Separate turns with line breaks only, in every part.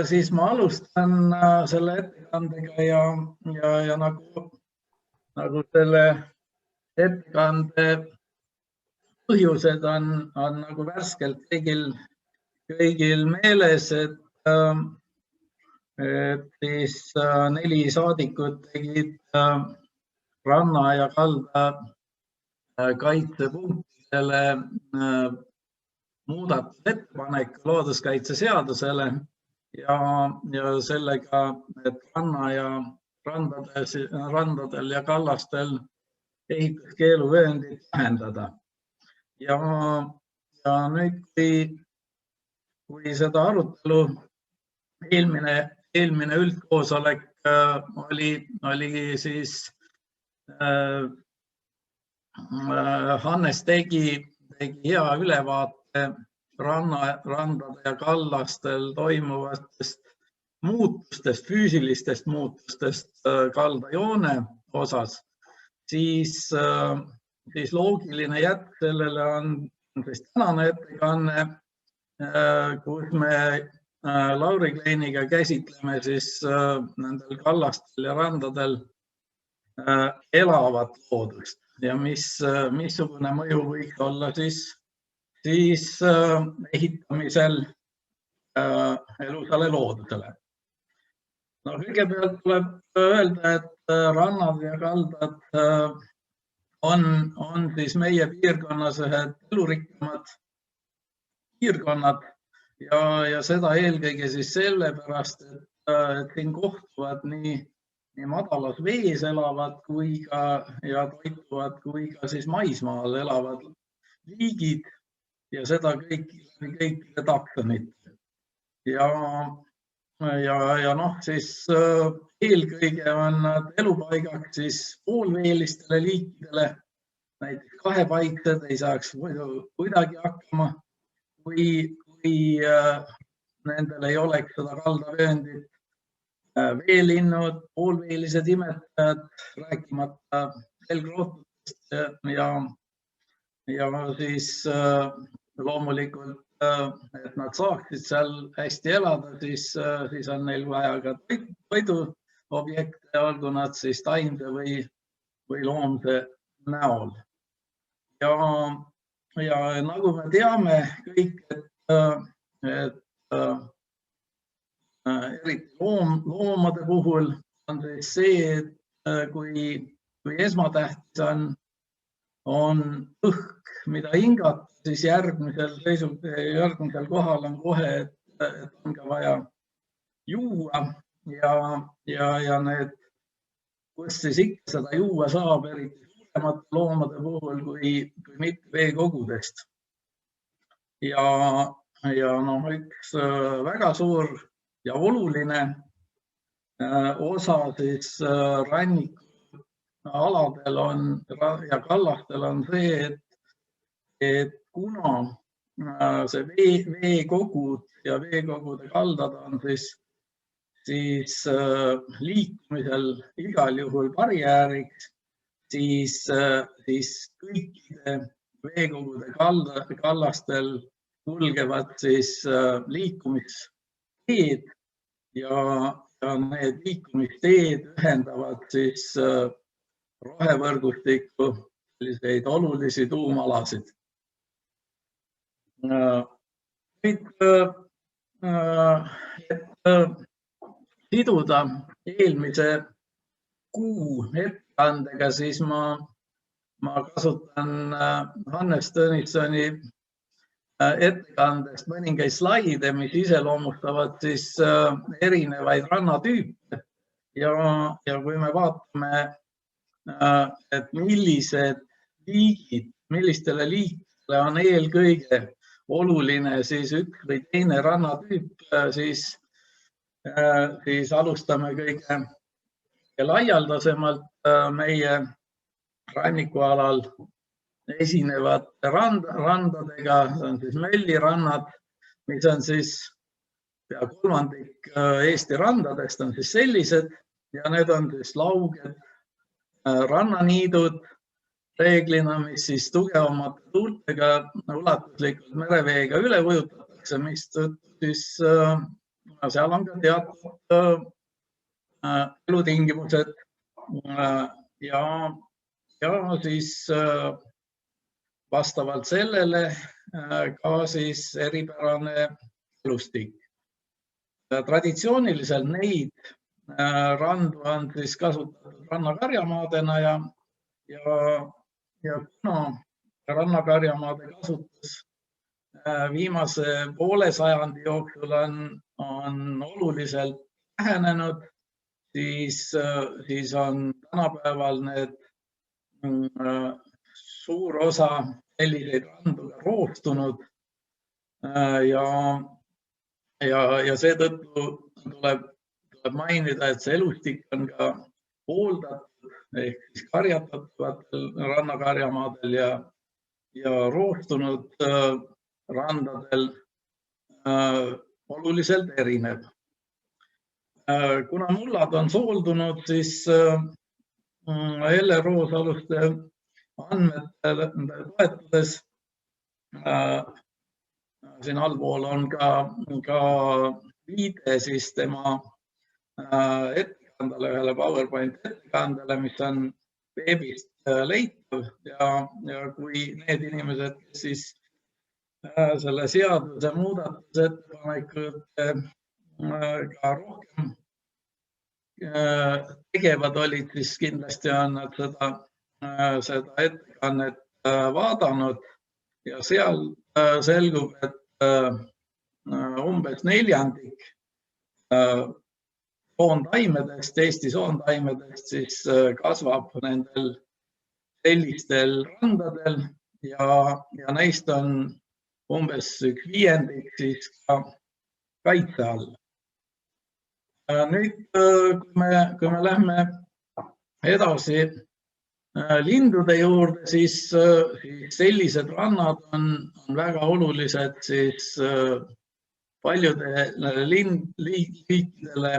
siis ma alustan selle ettekandega ja nagu selle ettekande põhjused on nagu värskelt kõigil meeles, et siis 4 saadikut tegid ranna ja kalda kaitsepunktidele muudatusettepanek looduskaitseseadusele ja sellega, et ranna ja randadel ja kallastel ehituskeeluvööndit vähendada. Ja nüüd, kui seda arutelu eelmine üldkoosolek oli siis Hannes tegi hea ülevaate randade ja kallastel toimuvatest muutustest, füüsilistest muutustest kaldajoone osas, siis loogiline jätk sellele on tänane ettekanne, kus me Lauri Kleiniga käsitleme siis nendel kallastel ja randadel elavat loodust ja missugune mõju võiks olla siis ehitamisel elusale loodusele. No, kõigepealt tuleb öelda, et rannad ja kaldad on siis meie piirkonnas ühed elurikkamad piirkonnad ja seda eelkõige siis sellepärast, et siin kohtuvad nii madalas vees elavad ja toituvad kui ka siis maismaal elavad liigid ja seda kõikide taksonite. Ja siis eelkõige on nad elupaigaks siis poolveelistele liikidele, näiteks kahepaiksed ei saaks muidu kuidagi hakkama, kui nendel ei oleks seda kaldavööndit. Veelinnud, poolveelised imetajad, rääkimata selgrootudest ja siis loomulikult, et nad saaksid seal hästi elada, siis on neil vaja ka toiduobjekte, olgu nad siis taimse või loomse näol. Ja nagu me teame kõik, et eriti loomade puhul on siis see, et kui esmatähtis on õhk, mida hingata, siis järgmisel kohal on kohe, et on ka vaja juua ja need, kus siis ikka seda juua saab, eriti suuremate loomade puhul kui mitte veekogudest. Ja üks väga suur ja oluline osa siis rannikualadel ja kallastel on see, et kuna see veekogud ja veekogude kaldad on siis liikumisel igal juhul barjääriks, siis kõikide veekogude kallastel kulgevad siis liikumisteed ja need liikumisteed ühendavad siis rohevõrgustikku selliseid olulisi tuumalasid. Et siduda eelmise kuu ettekandega, siis ma kasutan Hannes Tõnissoni ettekandest mõningaid slaide, mis iseloomustavad siis erinevaid rannatüüpe ja kui me vaatame, et millistele liikidele on eelkõige oluline siis üks või teine rannatüüp, siis alustame kõige laialdasemalt meie rannikualal esinevate randadega, see on siis möllirannad, mis on siis pea kolmandik Eesti randadest on siis sellised ja need on siis lauged rannaniidud reeglina, mis siis tugevamate tuultega ulatuslikult mereveega üle ujutatakse, mistõttu siis seal on ka teatud elutingimused ja siis vastavalt sellele ka siis eripärane elustik. Traditsiooniliselt neid randu on siis kasutatud rannakarjamaadena ja kuna rannakarjamaade kasutus viimase poole sajandi jooksul on oluliselt vähenenud, siis on tänapäeval need suur osa selliseid randu roostunud ja seetõttu tuleb mainida, et see elustik on ka hooldatud ehk siis karjatataval rannakarjamaadel ja roostunud randadel oluliselt erineb. Kuna mullad on sooldunud, siis LRO-aluste andmetele toetudes siin allpool on ka viide siis tema ettekandele, ühele PowerPoint ettekandele, mis on veebist leitav ja kui need inimesed, kes siis selle seaduse muudatusettepanekud ka rohkem tegevad olid, siis kindlasti on nad seda ettekannet vaadanud ja seal selgub, et umbes 1/4 soontaimedest, Eesti soontaimedest siis kasvab nendel sellistel randadel ja neist on umbes 1/5 siis ka kaitse all. Nüüd, kui me lähme edasi lindude juurde, siis sellised rannad on väga olulised siis paljudele liikidele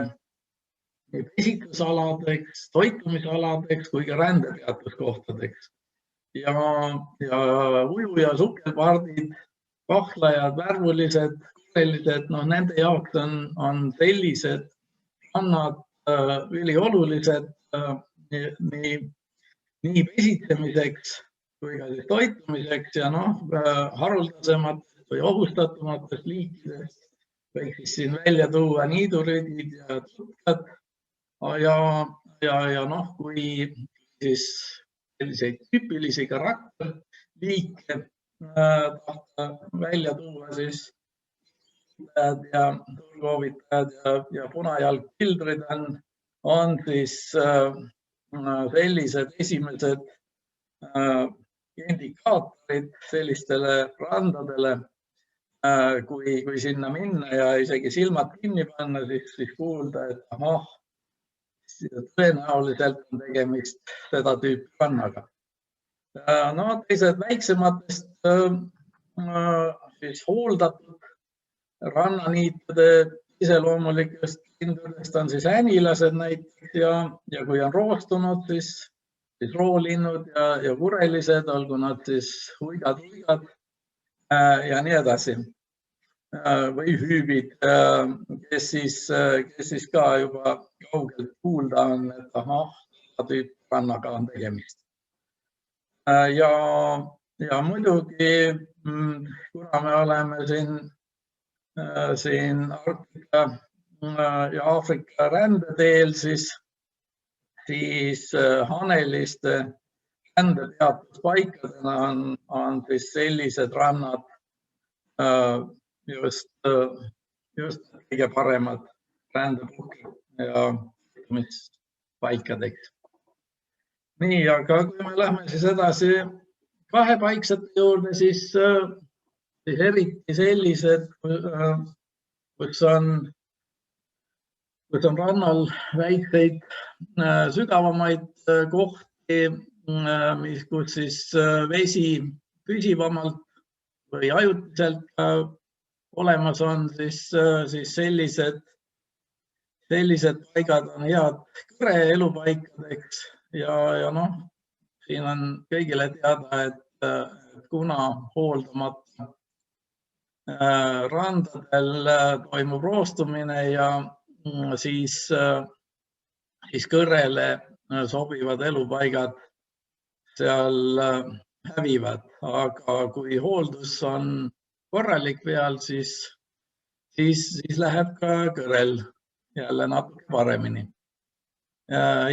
pesitlusaladeks, toitumisaladeks kui ka rändepeatuskohtadeks. Ja uju- ja sukelpardid, kahlajad, värvulised, korellised, nende jaoks on sellised rannad üliolulised nii pesitsemiseks kui ka toitumiseks ja haruldasematest või ohustatumatest liikidest võiks siis siin välja tuua niidurüüdid ja tutkad ja kui siis selliseid tüüpilisi karakterliike tahta välja tuua, siis ja turgoovitajad ja punajalgpildrid on siis sellised esimesed indikaatorid sellistele randadele, kui sinna minna ja isegi silmad kinni panna, siis kuulda, et ahah, tõenäoliselt on tegemist seda tüüpi rannaga. Teised väiksematest siis hooldatud rannaniitude iseloomulikest lindudest on siis äänilased näiteks ja kui on roostunud, siis roolinnud ja kurelised, olgu nad siis huigad ja nii edasi. Või hüübid, kes siis ka juba kaugelt kuulda on, et ahah, seda tüüpi rannaga on tegemist. Ja muidugi, kuna me oleme siin Arktika ja Aafrika rändeteel, siis haneliste rändepeatuspaikadena on siis sellised rannad just kõige paremad rändepuhked ja paikadeks. Nii, aga kui me lähme siis edasi kahepaiksete juurde, siis eriti sellised, kus on rannal väikseid sügavamaid kohti, kus siis vesi püsivamalt või ajutiselt olemas on, siis sellised paigad on head kõre elupaikadeks ja siin on kõigile teada, et kuna hooldamata randadel toimub roostumine ja siis kõrrele sobivad elupaigad seal hävivad, aga kui hooldus on korralik peal, siis läheb ka kõrrel jälle natuke paremini.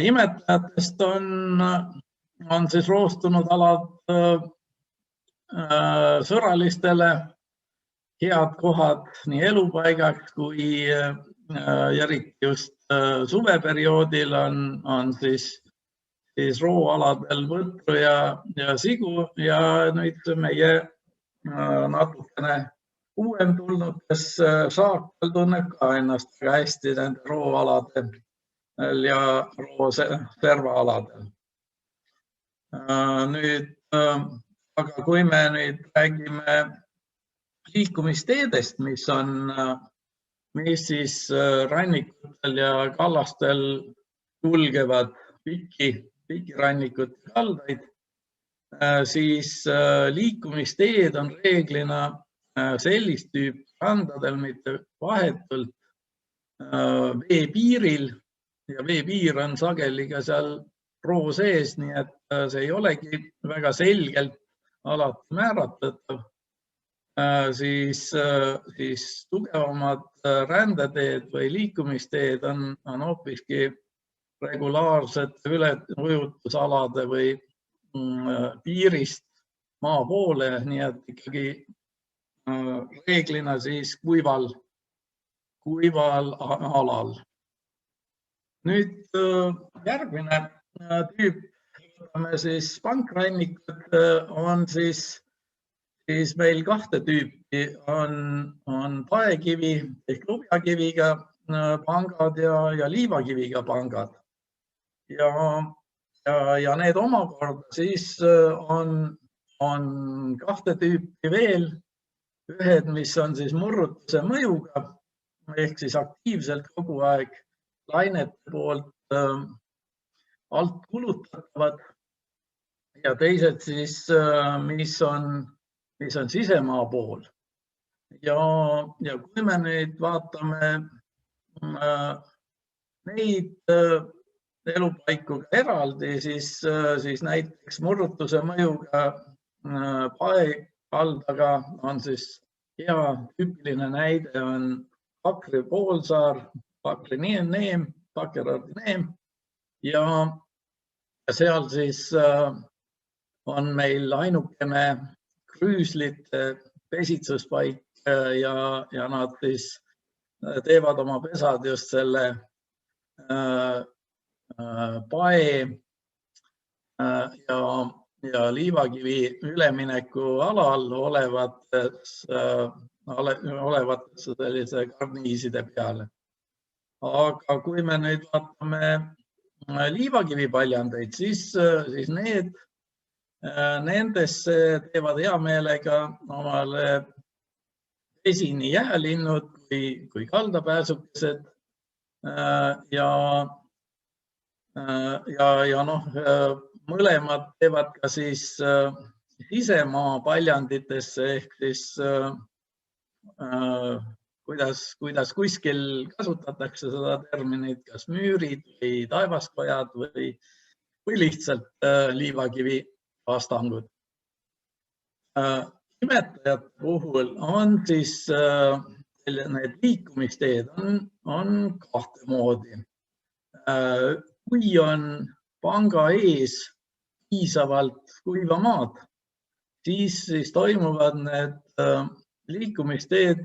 Imetajatest on siis roostunud alad sõralistele head kohad nii elupaigaks kui eriti just suveperioodil on siis rooaladel võtru ja sigu ja nüüd meie natukene uuem tulnud, kes saakal tunneb ka ennast väga hästi nende rooaladel ja rooservaaladel. Nüüd, aga kui me nüüd räägime liikumisteedest, mis siis rannikutel ja kallastel kulgevad pikki rannikut ja kaldaid, siis liikumisteed on reeglina sellist tüüpi randadel, mitte vahetult veepiiril ja veepiir on sageli ka seal roo sees, nii et see ei olegi väga selgelt alati määratletav. Siis tugevamad rändeteed või liikumisteed on hoopiski regulaarsete üleujutusalade või piirist maa poole, nii et ikkagi reeglina siis kuival alal. Nüüd järgmine tüüp, võtame siis pankrannikud, on siis meil kahte tüüpi, on paekivi ehk lubjakiviga pangad ja liivakiviga pangad. Ja need omakorda siis on kahte tüüpi veel, ühed, mis on siis murrutuse mõjuga ehk siis aktiivselt kogu aeg lainete poolt alt kulutatavad ja teised siis, mis on sisemaa pool. Ja kui me nüüd vaatame neid elupaiku eraldi, siis näiteks murrutuse mõjuga paekaldaga on siis hea tüüpiline näide on Pakri poolsaar, Pakri neem, Pakeraardi neem ja seal siis on meil ainukene krüüslite pesitsuspaik ja nad siis teevad oma pesad just selle pae ja liivakivi ülemineku alal olevatesse sellise karniiside peale. Aga kui me nüüd vaatame liivakivipaljandeid, siis nendesse teevad hea meelega omale pesi nii jäälinnud kui kaldapääsukesed ja mõlemad teevad ka siis sisemaa paljanditesse ehk siis kuidas kuskil kasutatakse seda terminit, kas müürid või taevaskojad või lihtsalt liivakivi vastangud. Imetajate puhul on siis need liikumisteed on kahte moodi. Kui on panga ees piisavalt kuiva maad, siis toimuvad need liikumisteed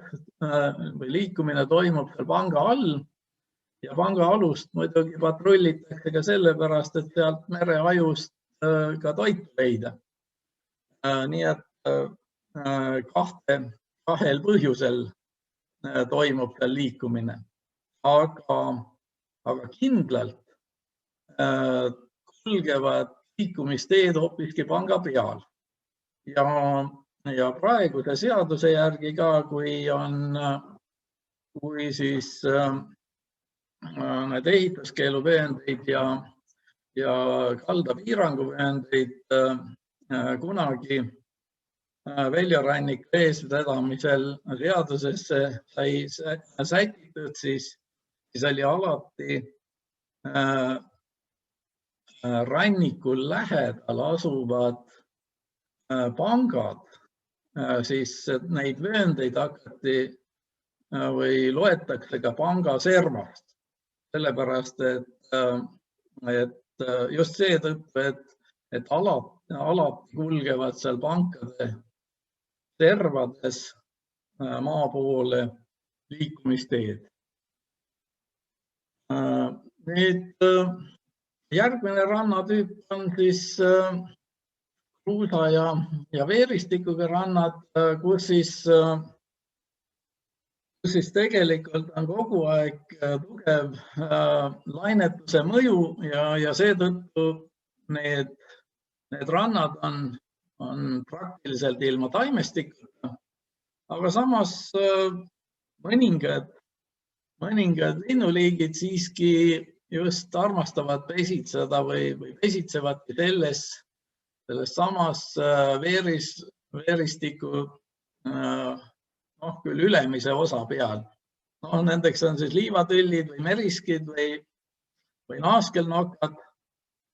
või liikumine toimub seal panga all ja panga alust muidugi patrullitakse ka sellepärast, et sealt mereajust ka toitu leida. Nii et kahel põhjusel toimub seal liikumine, aga kindlalt kulgevad liikumisteed hoopiski panga peal ja praeguse seaduse järgi ka, kui siis need ehituskeeluvööndeid ja kaldapiiranguvööndeid kunagi väljaranniku eesvedamisel seadusesse sai sätitud, siis oli alati rannikul lähedal asuvad pangad, siis neid vööndeid hakati või loetakse ka pangaservast, sellepärast et just seetõttu, et alati kulgevad seal pankade servades maa poole liikumisteed. Nüüd järgmine rannatüüp on siis kruusa ja veeristikuga rannad, kus siis tegelikult on kogu aeg tugev lainetuse mõju ja seetõttu need rannad on praktiliselt ilma taimestikuta, aga samas mõningad linnuliigid siiski just armastavad pesitseda või pesitsevadki selles samas veeristiku küll ülemise osa peal. Nendeks on siis liivatüllid või meriskid või naaskelnokad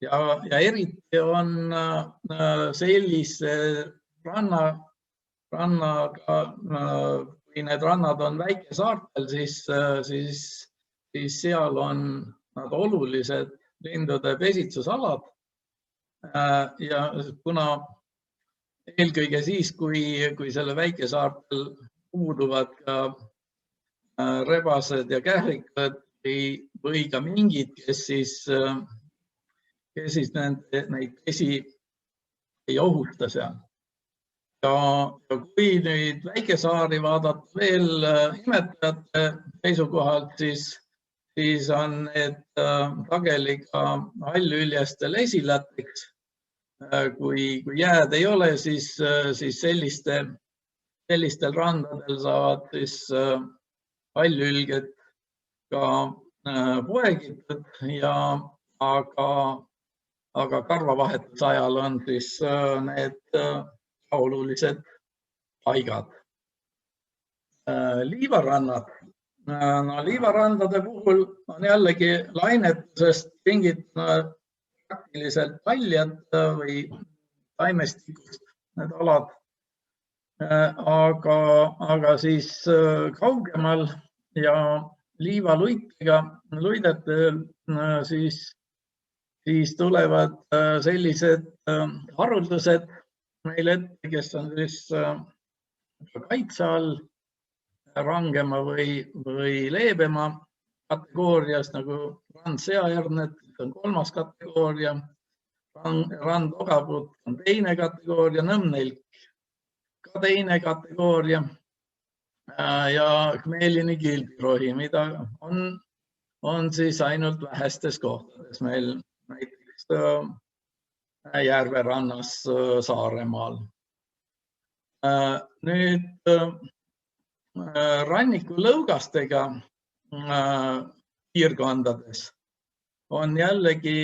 ja eriti on sellise rannaga, kui need rannad on väikesaartel, siis seal on nad olulised lindude pesitsusalad. Ja kuna eelkõige siis, kui selle väikesaartel puuduvad ka rebased ja kährikad või ka mingid, kes neid pesi ei ohuta seal. Ja kui nüüd väikesaari vaadata veel imetajate seisukohalt, siis on need sageli ka hallüljeste lesilateks. Kui jääd ei ole, siis sellistel randadel saavad siis hallülged ka poegitud, aga karvavahetuse ajal on siis need olulised paigad. Liivarannad. Liivarandade puhul on jällegi lainetusest tingitud praktiliselt taljad või taimestikust need alad. Aga siis kaugemal ja liivaluitega luidetel siis tulevad sellised haruldused meil ette, kes on siis kaitse all rangema või leebema kategoorias, nagu randseajärned on 3. kategooria, randogapud on 2. kategooria, nõmmnelk ka 2. kategooria ja khmeelini kilpirohi, mida on siis ainult vähestes kohtades meil, näiteks Järverannas Saaremaal. Nüüd rannikulõugastega piirkondades on jällegi,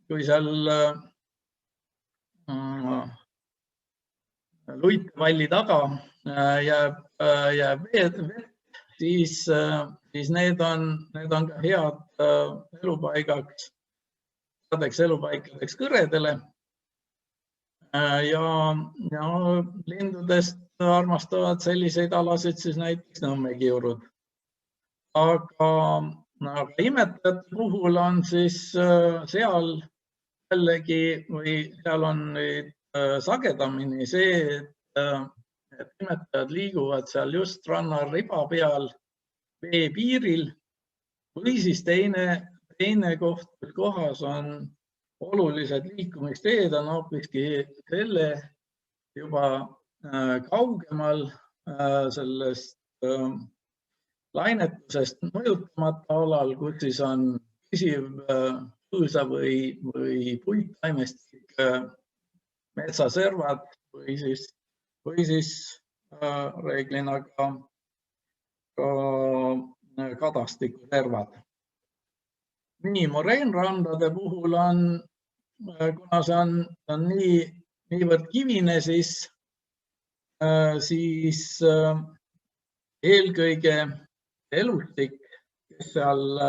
kui seal luitevalli taga jääb vett, siis need on ka head elupaikadeks kõredele. Ja lindudest armastavad selliseid alasid siis näiteks nõmmekiurud. Aga imetajate puhul on siis seal jällegi või seal on nüüd sagedamini see, et imetajad liiguvad seal just rannariba peal veepiiril või siis teine kohas on olulised liikumisteed on hoopiski selle juba kaugemal sellest lainetusest mõjutamata alal, kus siis on püsiv põõsa või puittaimestik, metsaservad või siis reeglina ka kadastikuservad. Nii moreenrandade puhul on, kuna see on niivõrd kivine, siis siis eelkõige elustik, kes seal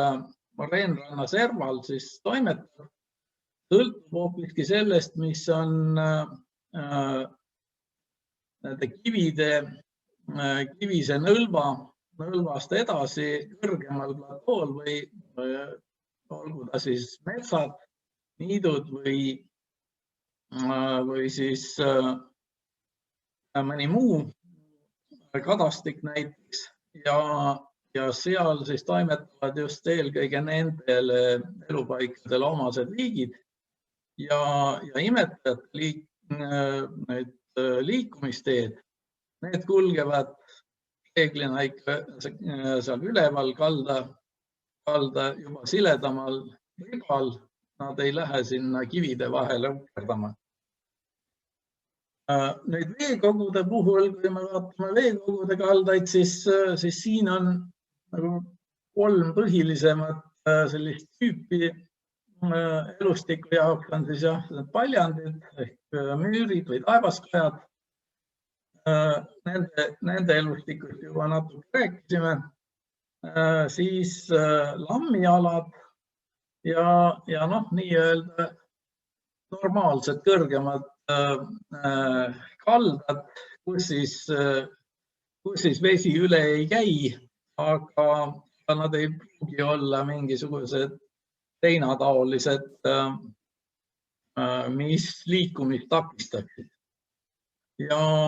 Reenranna serval siis toimetab, sõltub hoopiski sellest, mis on nende kivise nõlvast edasi kõrgemal platool või olgu ta siis metsad, niidud või siis mõni muu kadastik näiteks ja seal siis toimetavad just eelkõige nendele elupaikadele omased liigid ja imetajate liikumisteed, need kulgevad reeglina ikka seal üleval kalda juba siledamal ribal, nad ei lähe sinna kivide vahele uperdama. Nüüd veekogude puhul, kui me vaatame veekogude kaldaid, siis siin on nagu 3 põhilisemat sellist tüüpi elustiku jaoks on siis jah, paljandid ehk müürid või taevaskajad. Nende elustikust juba natuke rääkisime. Siis lammialad ja nii-öelda normaalsed kõrgemad kaldad, kus siis vesi üle ei käi, aga nad ei pruugi olla mingisugused seinataolised, mis liikumist takistaksid. Ja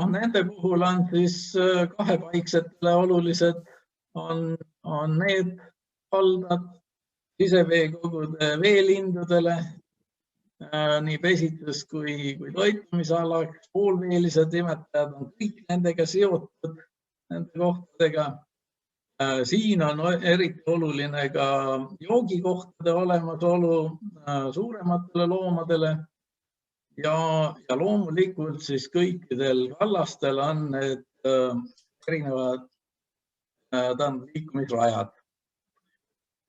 nende puhul on siis kahepaiksetele olulised on need kaldad siseveekogude veelindudele, nii pesitus kui toitumisalaks, poolveelised imetajad on kõik nendega seotud, nende kohtadega. Siin on eriti oluline ka joogikohtade olemasolu suurematele loomadele ja loomulikult siis kõikidel kallastel on need erinevad liikumisrajad.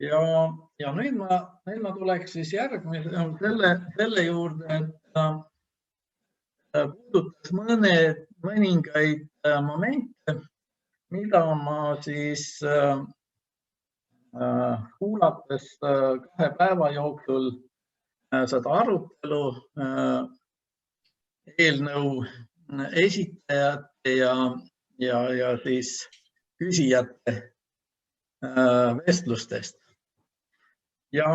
Ja nüüd ma tuleks siis selle juurde, et puudutas mõningaid momente, mida ma siis kuulates 2 päeva jooksul seda arutelu eelnõu esitajate ja siis küsijate vestlustest. Ja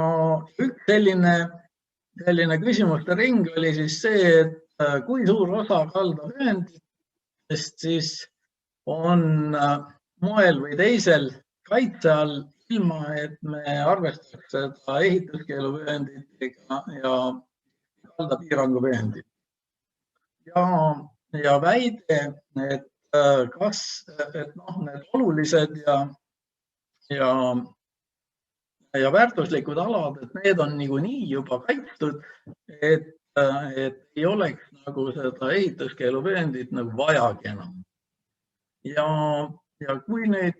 üks selline küsimuste ring oli siis see, et kui suur osa kaldavöönditest siis on moel või teisel kaitse all, ilma et me arvestaks seda ehituskeeluvööndit ja kaldapiiranguvööndit. Ja väide, et need olulised ja väärtuslikud alad, et need on niikuinii juba kaitstud, et ei oleks nagu seda ehituskeeluvööndit nagu vajagi enam. Ja kui nüüd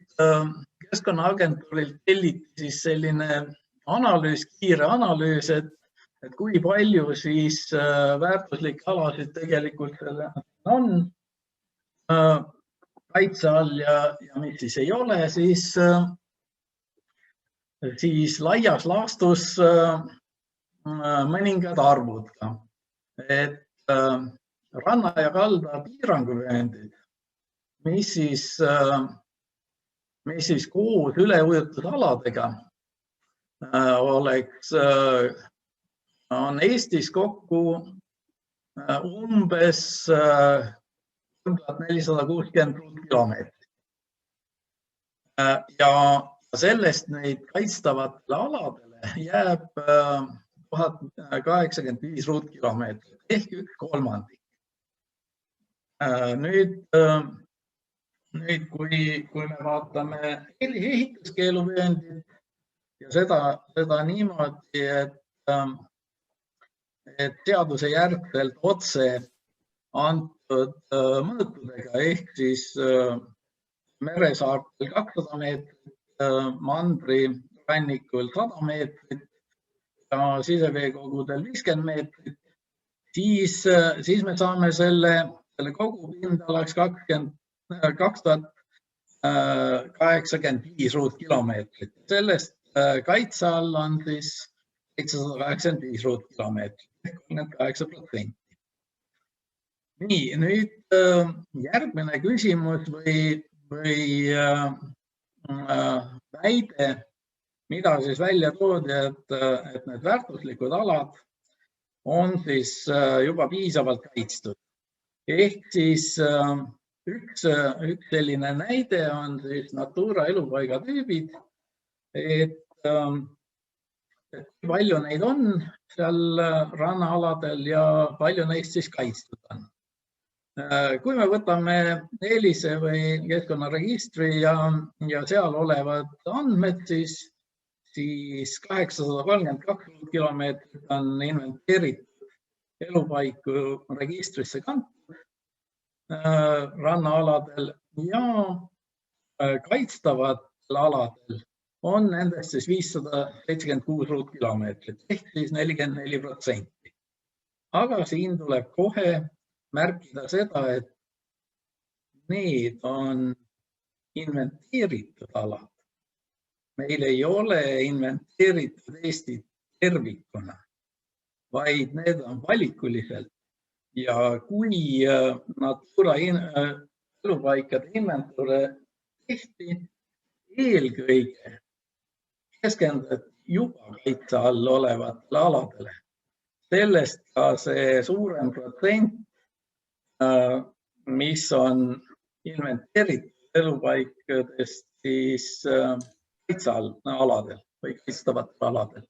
Keskkonnaagentuurilt telliti siis selline analüüs, kiire analüüs, et kui palju siis väärtuslikke alasid tegelikult on kaitse all ja mis siis ei ole, siis laias laastus mõningad arvud ka, et ranna ja kalda piiranguvööndid, mis siis koos üleujutud aladega on Eestis kokku umbes 3460 ruutkilomeetrit. Ja sellest neid kaitstavatele aladele jääb 1085 ruutkilomeetrit ehk 1/3. Nüüd, kui me vaatame ehituskeeluvööndit ja seda niimoodi, et seaduse järgselt otse antud mõõtudega ehk siis meresaartel 200 meetrit, mandrirannikul 100 meetrit ja siseveekogudel 50 meetrit, siis me saame selle selle kogupindalaks 2085 ruutkilomeetrit. Sellest kaitse all on siis 785 ruutkilomeetrit, 38%. Nii, nüüd järgmine küsimus või väide, mida siis välja toodi, et need väärtuslikud alad on siis juba piisavalt kaitstud. Ehk siis üks selline näide on siis Natura elupaigatüübid, et palju neid on seal rannaaladel ja palju neist siis kaitstud on. Kui me võtame EELISe või keskkonnaregistri ja seal olevad andmed, siis 832 kilomeetrit on inventeeritud elupaiku registrisse kantud rannaaladel ja kaitstavatel aladel on nendest siis 576 ruutkilomeetrit ehk siis 44%. Aga siin tuleb kohe märkida seda, et need on inventeeritud alad. Meil ei ole inventeeritud Eestit tervikuna, vaid need on valikuliselt. Ja kui Natura elupaikade inventuure tehti, eelkõige keskenduti juba kaitse all olevatele aladele. Sellest ka see suurem protsent, mis on inventeeritud elupaikadest siis kaitse all aladel või kaitstavatel aladel.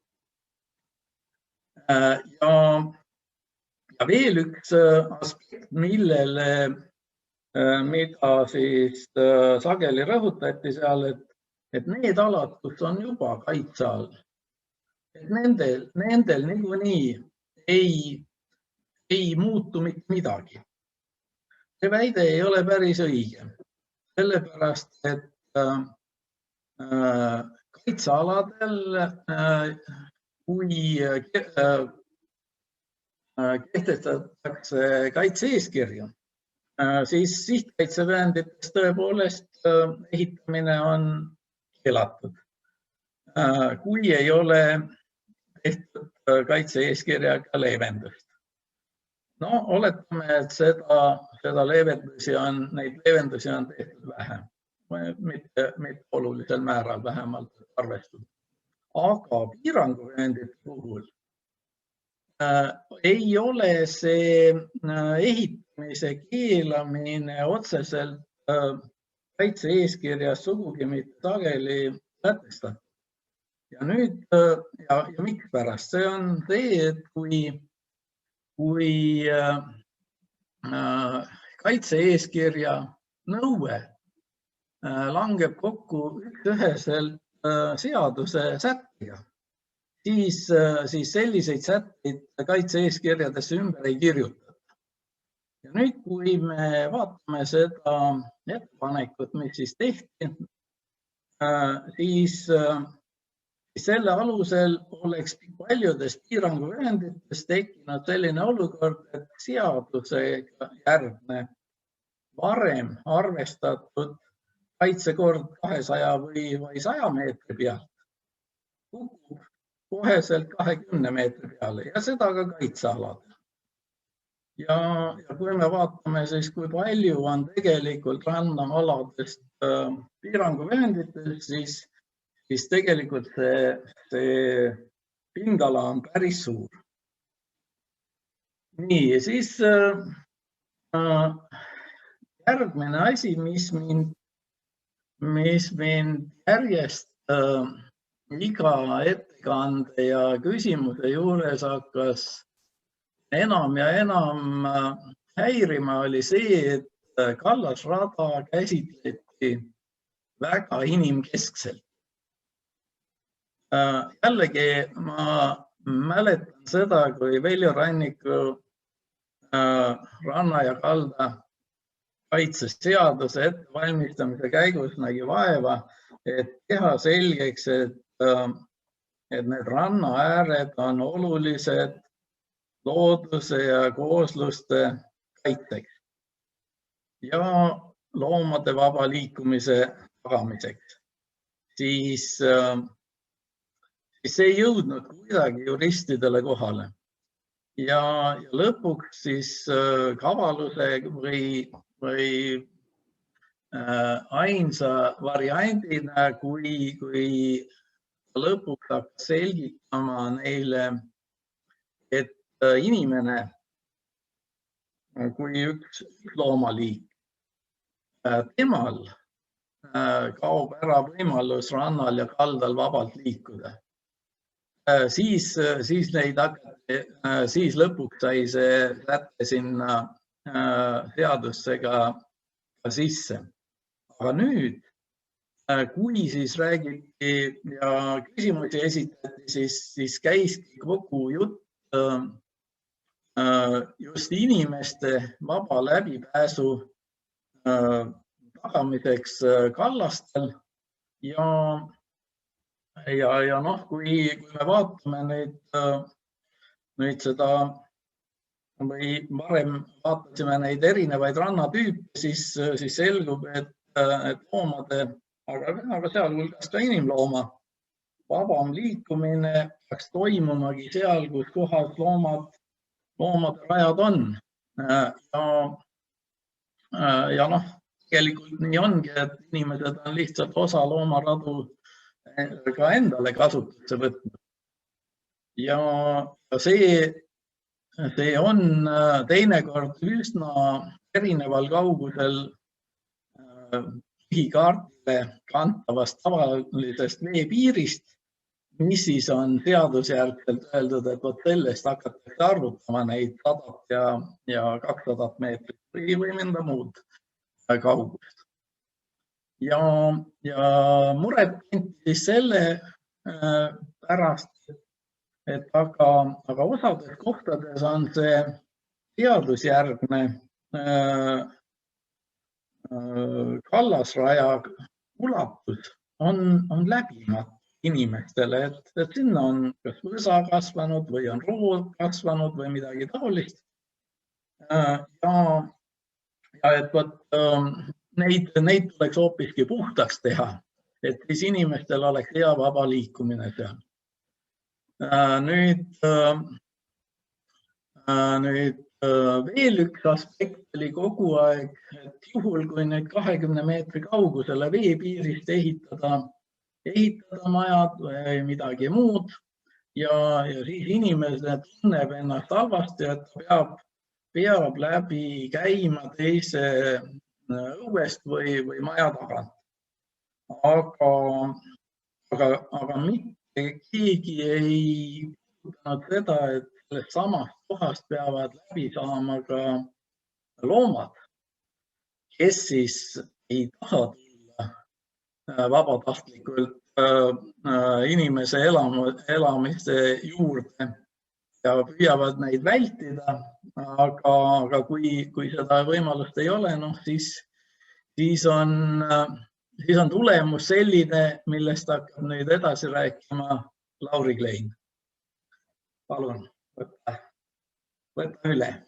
Ja veel üks aspekt, mida siis sageli rõhutati seal, et need alad, kus on juba kaitse all, et nendel niikuinii ei muutu mitte midagi. See väide ei ole päris õige, sellepärast et kaitsealadel, kui kehtestatakse kaitse-eeskirju, siis sihtkaitsevööndites tõepoolest ehitamine on keelatud. Kui ei ole tehtud kaitse-eeskirjaga leevendust. No, oletame, et neid leevendusi on tehtud vähem, mitte olulisel määral vähemalt arvestada. Aga piiranguvööndite puhul ei ole see ehitamise keelamine otseselt kaitse-eeskirjas sugugi mitte sageli sätestatud. Ja nüüd, ja miks pärast? See on see, et kui kaitse-eeskirja nõue langeb kokku üheselt seaduse sättega, siis selliseid sätteid kaitse-eeskirjadesse ümber ei kirjutata. Ja nüüd, kui me vaatame seda ettepanekut, mis siis tehti, siis selle alusel oleks paljudes piiranguvööndites tekkinud selline olukord, et seadusega järgne varem arvestatud kaitsekord 200 või 100 meetri pealt kukub koheselt 20 meetri peale ja seda ka kaitsealadel. Ja kui me vaatame siis, kui palju on tegelikult rannaaladest piiranguvööndites, siis tegelikult see pindala on päris suur. Nii, siis järgmine asi, mis mind järjest iga ettekande ja küsimuse juures hakkas enam ja enam häirima, oli see, et kallasrada käsitleti väga inimkeskselt. Jällegi ma mäletan seda, kui Veljo Ranniku ranna ja kalda kaitseseaduse ettevalmistamise käigus nägi vaeva, et teha selgeks, et need rannaääred on olulised looduse ja koosluste kaiteks. ja loomade vaba liikumise tagamiseks. Siis see ei jõudnud kuidagi juristidele kohale. Ja lõpuks siis kavaluse või ainsa variandina, kui lõpuks hakkas selgitama neile, et inimene kui üks loomaliik, temal kaob ära võimalus rannal ja kaldal vabalt liikuda. Siis lõpuks sai see säte sinna seadusse ka sisse. Aga nüüd, kui siis räägiti ja küsimusi esitati, siis käiski kogu jutt just inimeste vaba läbipääsu tagamiseks kallastel ja kui me vaatame neid seda või varem vaatasime neid erinevaid rannatüüpe, siis selgub, et loomade, aga sealhulgas ka inimlooma vabam liikumine peaks toimumagi seal, kus kohas loomade rajad on. Ja tegelikult nii ongi, et inimesed on lihtsalt osa loomaradu ka endale kasutusse võtnud. Ja see on teinekord üsna erineval kaugusel põhikaardile kantavast tavalisest veepiirist, mis siis on seadusjärgselt öeldud, et vot sellest hakatakse arvutama neid 100 ja 200 meetrit või mõnda muud kaugust. Ja muret tunti selle pärast, et aga osades kohtades on see seadusjärgne kallasraja ulatus on läbimatu inimestele, et sinna on kas võsa kasvanud või on rood kasvanud või midagi taolist. Ja et võt neid tuleks hoopiski puhtaks teha, et siis inimestel oleks hea vaba liikumine seal. Nüüd veel üks aspekt oli kogu aeg, et juhul kui nüüd 20 meetri kaugusele veepiirist ehitada majad või midagi muud ja siis inimene tunneb ennast halvasti, et peab läbi käima teise õuest või maja tagant. Aga mitte keegi ei puudutanud seda, et sellest samast kohast peavad läbi saama ka loomad, kes siis ei taha tulla vabatahtlikult inimese elamise juurde ja püüavad neid vältida, aga kui seda võimalust ei ole, siis on tulemus selline, millest hakkab nüüd edasi rääkima Lauri Klein. Palun, võta üle.